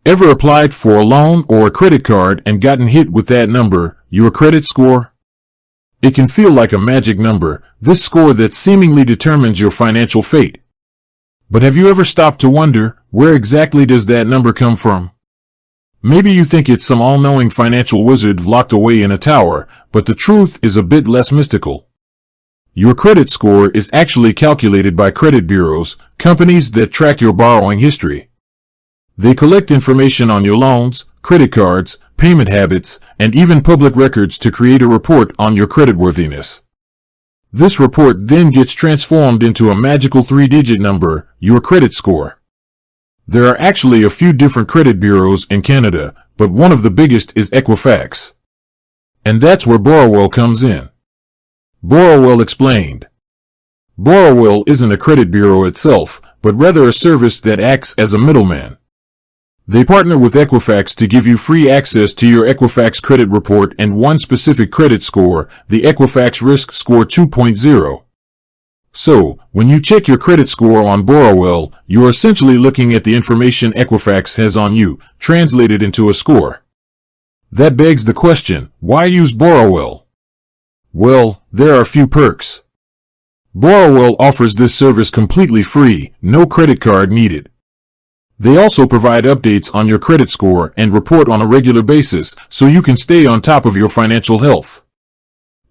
Ever applied for a loan or a credit card and gotten hit with that number, your credit score? It can feel like a magic number, this score that seemingly determines your financial fate. But have you ever stopped to wonder, where exactly does that number come from? Maybe you think it's some all-knowing financial wizard locked away in a tower, but the truth is a bit less mystical. Your credit score is actually calculated by credit bureaus, companies that track your borrowing history. They collect information on your loans, credit cards, payment habits, and even public records to create a report on your creditworthiness. This report then gets transformed into a magical 3-digit number, your credit score. There are actually a few different credit bureaus in Canada, but one of the biggest is Equifax. And that's where Borrowell comes in. Borrowell explained. Borrowell isn't a credit bureau itself, but rather a service that acts as a middleman. They partner with Equifax to give you free access to your Equifax credit report and one specific credit score, the Equifax Risk Score 2.0. So, when you check your credit score on Borrowell, you're essentially looking at the information Equifax has on you, translated into a score. That begs the question, why use Borrowell? Well, there are a few perks. Borrowell offers this service completely free, no credit card needed. They also provide updates on your credit score and report on a regular basis, so you can stay on top of your financial health.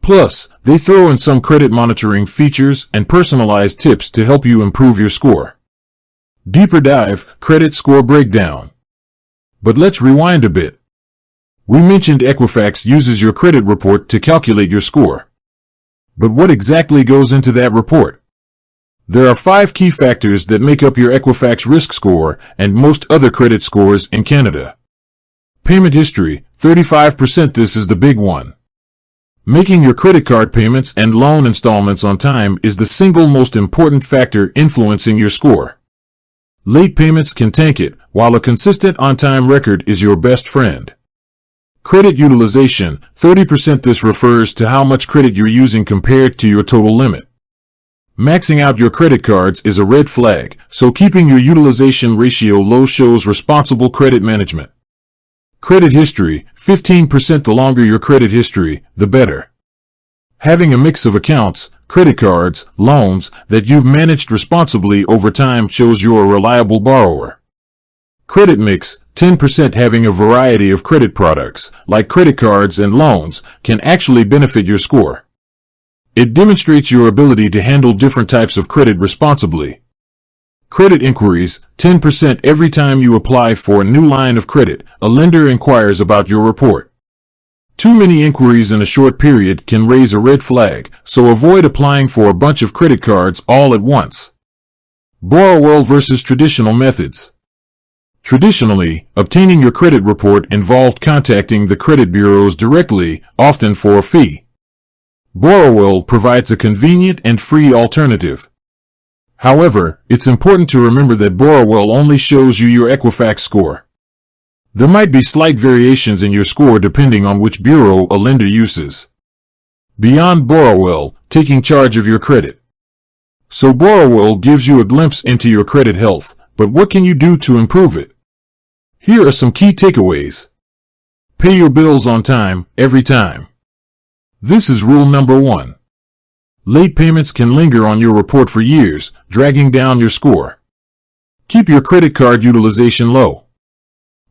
Plus, they throw in some credit monitoring features and personalized tips to help you improve your score. Deeper dive, credit score breakdown. But let's rewind a bit. We mentioned Equifax uses your credit report to calculate your score. But what exactly goes into that report? There are 5 key factors that make up your Equifax risk score and most other credit scores in Canada. Payment history, 35%. This is the big one. Making your credit card payments and loan installments on time is the single most important factor influencing your score. Late payments can tank it, while a consistent on-time record is your best friend. Credit utilization, 30%. This refers to how much credit you're using compared to your total limit. Maxing out your credit cards is a red flag, so keeping your utilization ratio low shows responsible credit management. Credit history, 15%. The longer your credit history, the better. Having a mix of accounts, credit cards, loans, that you've managed responsibly over time shows you're a reliable borrower. Credit mix, 10%. Having a variety of credit products, like credit cards and loans, can actually benefit your score. It demonstrates your ability to handle different types of credit responsibly. Credit inquiries, 10%. Every time you apply for a new line of credit, a lender inquires about your report. Too many inquiries in a short period can raise a red flag, so avoid applying for a bunch of credit cards all at once. Borrowell versus traditional methods. Traditionally, obtaining your credit report involved contacting the credit bureaus directly, often for a fee. Borrowell provides a convenient and free alternative. However, it's important to remember that Borrowell only shows you your Equifax score. There might be slight variations in your score depending on which bureau a lender uses. Beyond Borrowell, taking charge of your credit. So Borrowell gives you a glimpse into your credit health, but what can you do to improve it? Here are some key takeaways. Pay your bills on time, every time. This is rule number 1. Late payments can linger on your report for years, dragging down your score. Keep your credit card utilization low.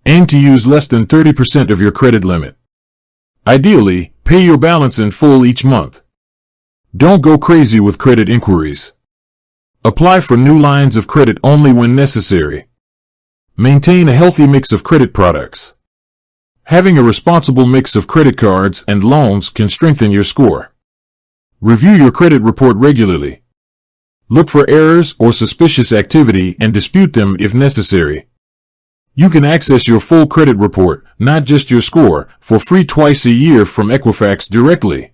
Aim to use less than 30% of your credit limit. Ideally, pay your balance in full each month. Don't go crazy with credit inquiries. Apply for new lines of credit only when necessary. Maintain a healthy mix of credit products. Having a responsible mix of credit cards and loans can strengthen your score. Review your credit report regularly. Look for errors or suspicious activity and dispute them if necessary. You can access your full credit report, not just your score, for free twice a year from Equifax directly.